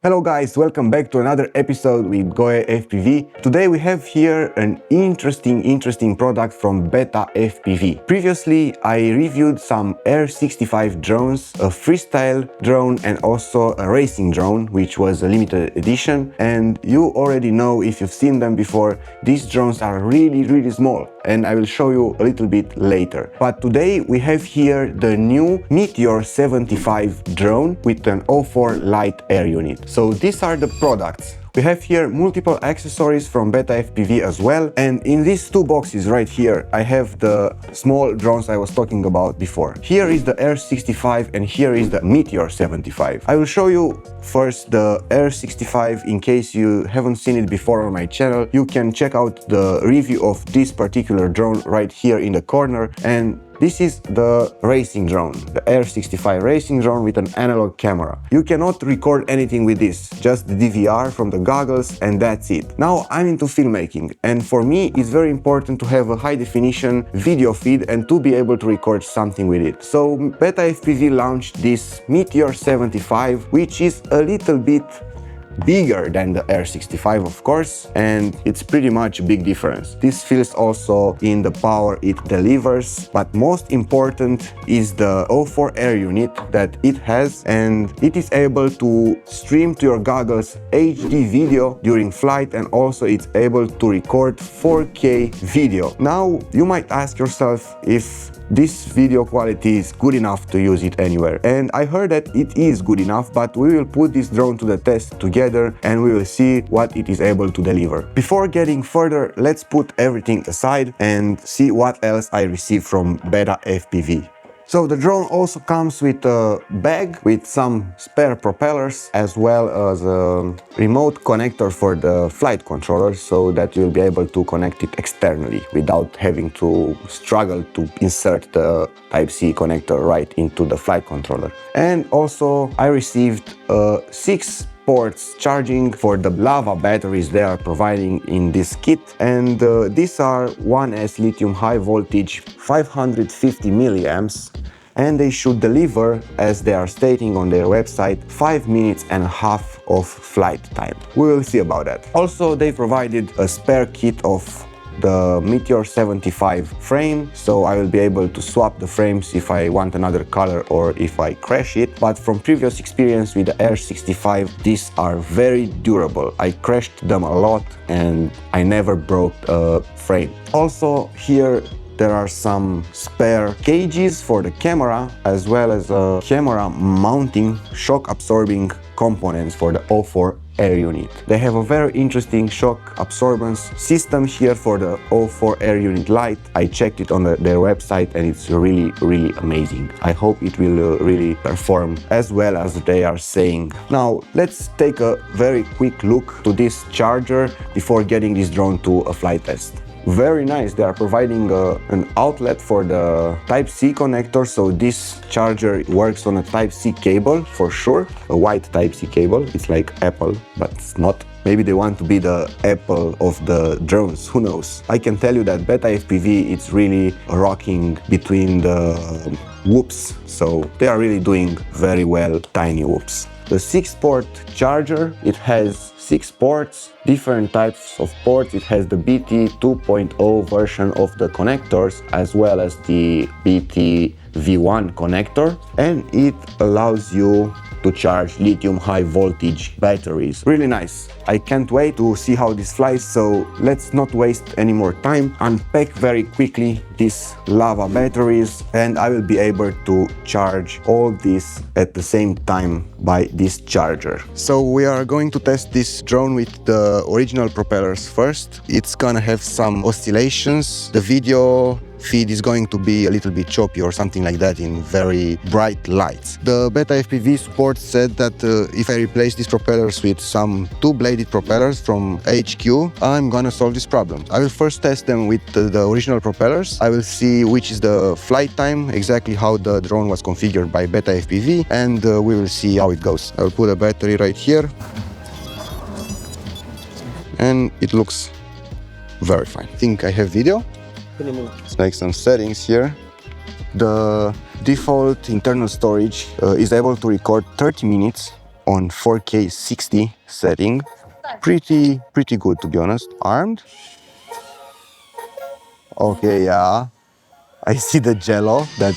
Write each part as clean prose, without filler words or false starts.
Hello guys, welcome back to another episode with BETAFPV. Today we have here an interesting product from BETAFPV. Previously I reviewed some ELRS drones, a freestyle drone and also a racing drone, which was a limited edition. And you already know, if you've seen them before, these drones are really small, and I will show you a little bit later. But today we have here the new Meteor75 drone with an O4 Lite air unit. So these are the products. We have here multiple accessories from BETAFPV as well, and in these two boxes right here I have the small drones I was talking about before. Here is the ELRS and here is the Meteor75. I will show you first the ELRS in case you haven't seen it before on my channel. You can check out the review of this particular drone right here in the corner. And this is the racing drone, the ELRS racing drone with an analog camera. You cannot record anything with this, just the DVR from the goggles, and that's it. Now I'm into filmmaking, and for me it's very important to have a high definition video feed and to be able to record something with it. So BETAFPV launched this Meteor75, which is a little bit bigger than the ELRS of course, and it's pretty much a big difference. This feels also in the power it delivers, but most important is the O4 air unit that it has, and it is able to stream to your goggles HD video during flight, and also it's able to record 4K video. Now you might ask yourself if this video quality is good enough to use it anywhere, and I heard that it is good enough, but we will put this drone to the test together and we will see what it is able to deliver. Before getting further, let's put everything aside and see what else I received from BETAFPV. So the drone also comes with a bag with some spare propellers, as well as a remote connector for the flight controller, so that you'll be able to connect it externally without having to struggle to insert the Type-C connector right into the flight controller. And also I received 6 ports charging for the lava batteries they are providing in this kit, and these are 1S lithium high voltage 550 milliamps, and they should deliver, as they are stating on their website, 5.5 minutes of flight time. We will see about that. Also, they provided a spare kit of the Meteor75 frame, so I will be able to swap the frames if I want another color or if I crash it. But from previous experience with the ELRS, these are very durable. I crashed them a lot and I never broke a frame. Also here there are some spare cages for the camera, as well as a camera mounting shock absorbing components for the O4 air unit. They have a very interesting shock absorbance system here for the O4 air unit Lite. I checked it on their website and it's really amazing. I hope it will really perform as well as they are saying. Now let's take a very quick look to this charger before getting this drone to a flight test. Very nice. They are providing an outlet for the Type-C connector, so this charger works on a Type-C cable for sure, a white Type-C cable. It's like Apple, but it's not. Maybe they want to be the Apple of the drones, who knows. I can tell you that BETAFPV is really rocking between the whoops, so they are really doing very well, tiny whoops. The 6-port charger, it has 6 ports, different types of ports. It has the BT 2.0 version of the connectors, as well as the BT V1 connector, and it allows you to charge lithium high voltage batteries. Really nice. I can't wait to see how this flies, so let's not waste any more time. Unpack very quickly these lava batteries and I will be able to charge all this at the same time by this charger. So we are going to test this drone with the original propellers first. It's gonna have some oscillations. The video feed is going to be a little bit choppy or something like that in very bright lights. The BETAFPV support said that if I replace these propellers with some 2-bladed propellers from HQ, I'm gonna solve this problem. I will first test them with the original propellers. I will see which is the flight time, exactly how the drone was configured by BETAFPV, and we will see how it goes. I will put a battery right here, and it looks very fine. I think I have video. Let's make some settings here. The default internal storage is able to record 30 minutes on 4K 60 setting. Pretty good, to be honest. Armed. Okay, yeah. I see the jello that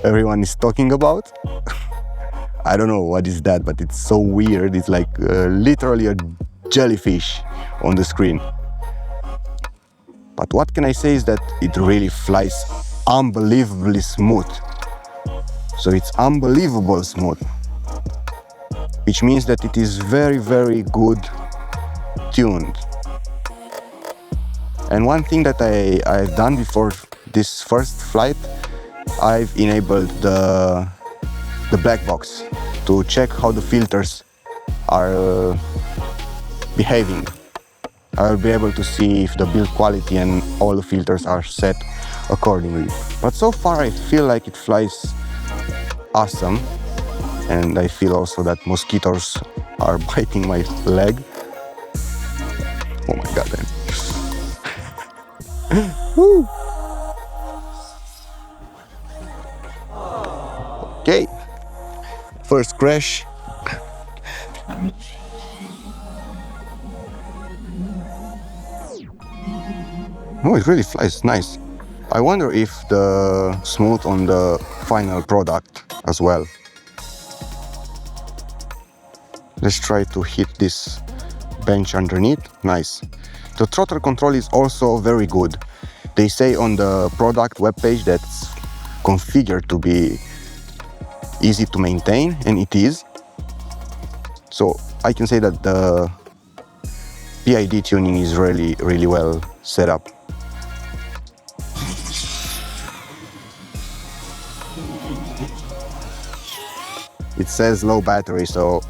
everyone is talking about. I don't know what is that, but it's so weird. It's like literally a jellyfish on the screen. But what can I say is that it really flies unbelievably smooth. So it's unbelievable smooth, which means that it is very good tuned. And one thing that I've done before this first flight, I've enabled the black box to check how the filters are behaving. I'll be able to see if the build quality and all the filters are set accordingly. But so far I feel like it flies awesome, and I feel also that mosquitoes are biting my leg. Oh my god. Woo. Okay, first crash. Oh, it really flies nice. I wonder if the smooth on the final product as well. Let's try to hit this bench underneath. Nice. The throttle control is also very good. They say on the product webpage that's configured to be easy to maintain, and it is. So I can say that the PID tuning is really well set up. It says low battery, so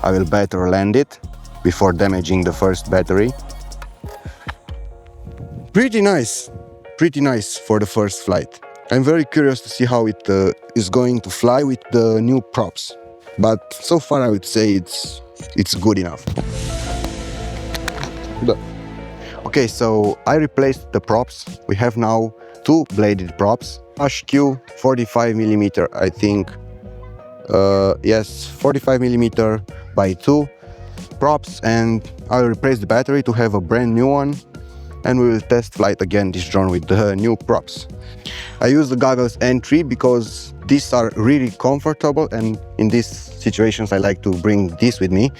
I will better land it before damaging the first battery. Pretty nice for the first flight. I'm very curious to see how it is going to fly with the new props, but so far I would say it's good enough. Okay, so I replaced the props. We have now two bladed props, HQ 45mm, I think. Yes, 45mm by 2 props, and I'll replace the battery to have a brand new one, and we will test flight again this drone with the new props. I use the goggles N3 because these are really comfortable, and in these situations I like to bring this with me.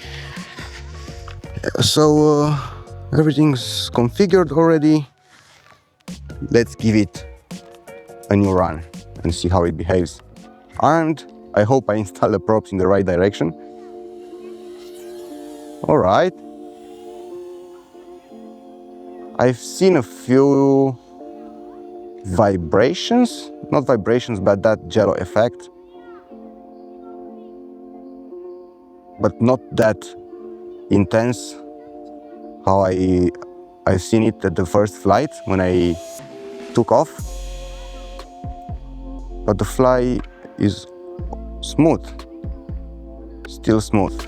So everything's configured already. Let's give it a new run and see how it behaves. Armed. I hope I install the props in the right direction. All right. I've seen a few vibrations, not vibrations, but that jello effect. But not that intense how I've seen it at the first flight when I took off. But the fly is smooth, still smooth.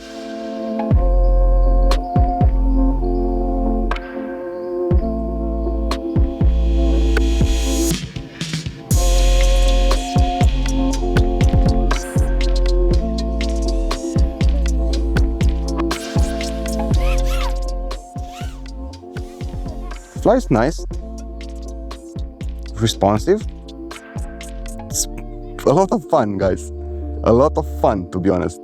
Flies nice, responsive. It's a lot of fun, guys. A lot of fun, to be honest.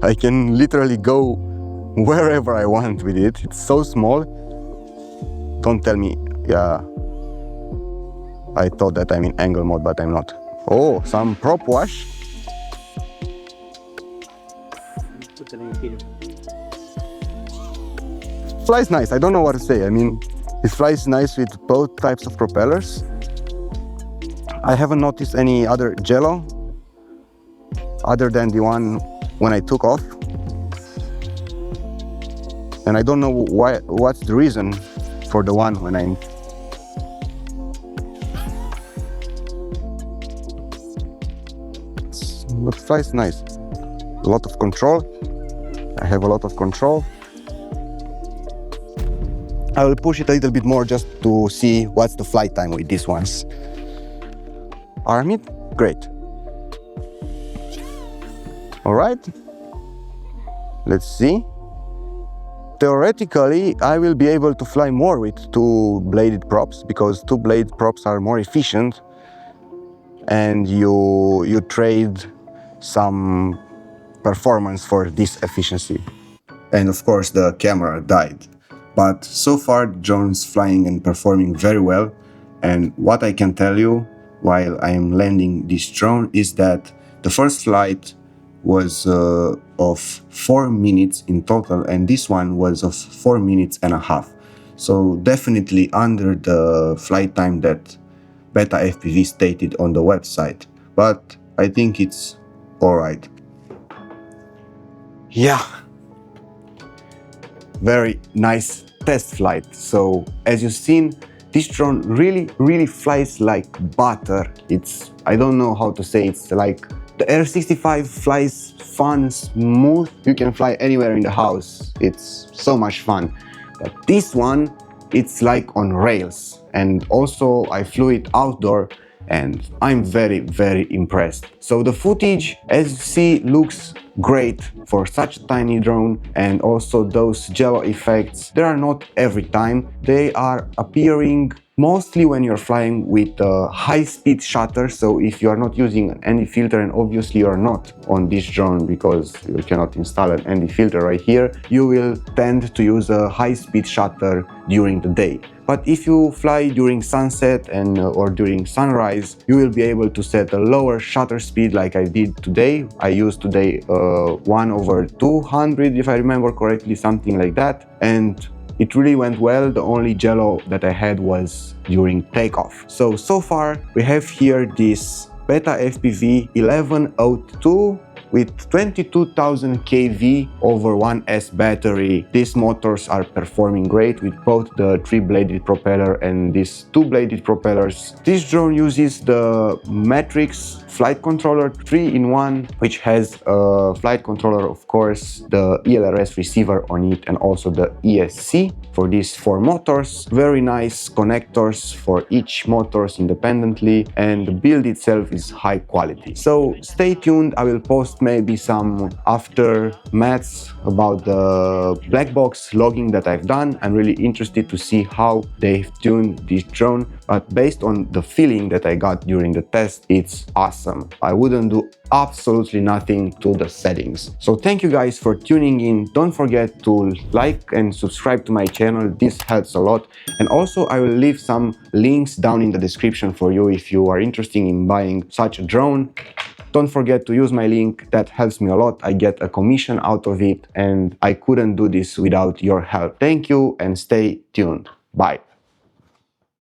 I can literally go wherever I want with it. It's so small. Don't tell me, yeah, I thought that I'm in angle mode, but I'm not. Oh, some prop wash. Flies nice, I don't know what to say. I mean, it flies nice with both types of propellers. I haven't noticed any other jello other than the one when I took off. And I don't know what's the reason for the one when I'm... But flies nice. A lot of control. I have a lot of control. I will push it a little bit more just to see what's the flight time with these ones. Arm it? Great. All right. Let's see. Theoretically, I will be able to fly more with two-bladed props because two-blade props are more efficient, and you trade some performance for this efficiency. And of course the camera died. But so far the drone is flying and performing very well. And what I can tell you while I am landing this drone is that the first flight was of 4 minutes in total, and this one was of 4 minutes and a half. So definitely under the flight time that BETAFPV stated on the website. But I think it's alright. Yeah. Very nice test flight. So as you've seen, this drone really flies like butter. I don't know how to say, it's like the R65 flies fun, smooth. You can fly anywhere in the house. It's so much fun. But this one, it's like on rails. And also I flew it outdoor and I'm very impressed. So the footage, as you see, looks great for such a tiny drone, and also those jello effects, they are not every time. They are appearing mostly when you're flying with a high-speed shutter. So if you are not using an ND filter, and obviously you are not on this drone because you cannot install an ND filter right here, you will tend to use a high-speed shutter during the day. But if you fly during sunset or during sunrise, you will be able to set a lower shutter speed like I did today. I used today 1/200, if I remember correctly, something like that. And it really went well. The only jello that I had was during takeoff. So far we have here this BETAFPV 1102 with 22,000 kV over 1S battery. These motors are performing great with both the 3-bladed propeller and these 2-bladed propellers. This drone uses the Matrix flight controller 3-in-1, which has a flight controller, of course, the ELRS receiver on it, and also the ESC for these 4 motors. Very nice connectors for each motors independently, and the build itself is high quality. So stay tuned. I will post maybe some aftermaths about the black box logging that I've done. I'm really interested to see how they've tuned this drone, but based on the feeling that I got during the test, it's awesome. I wouldn't do absolutely nothing to the settings. So thank you guys for tuning in. Don't forget to like and subscribe to my channel. This helps a lot. And also I will leave some links down in the description for you if you are interested in buying such a drone. Don't forget to use my link. That helps me a lot. I get a commission out of it, and I couldn't do this without your help. Thank you and stay tuned. Bye.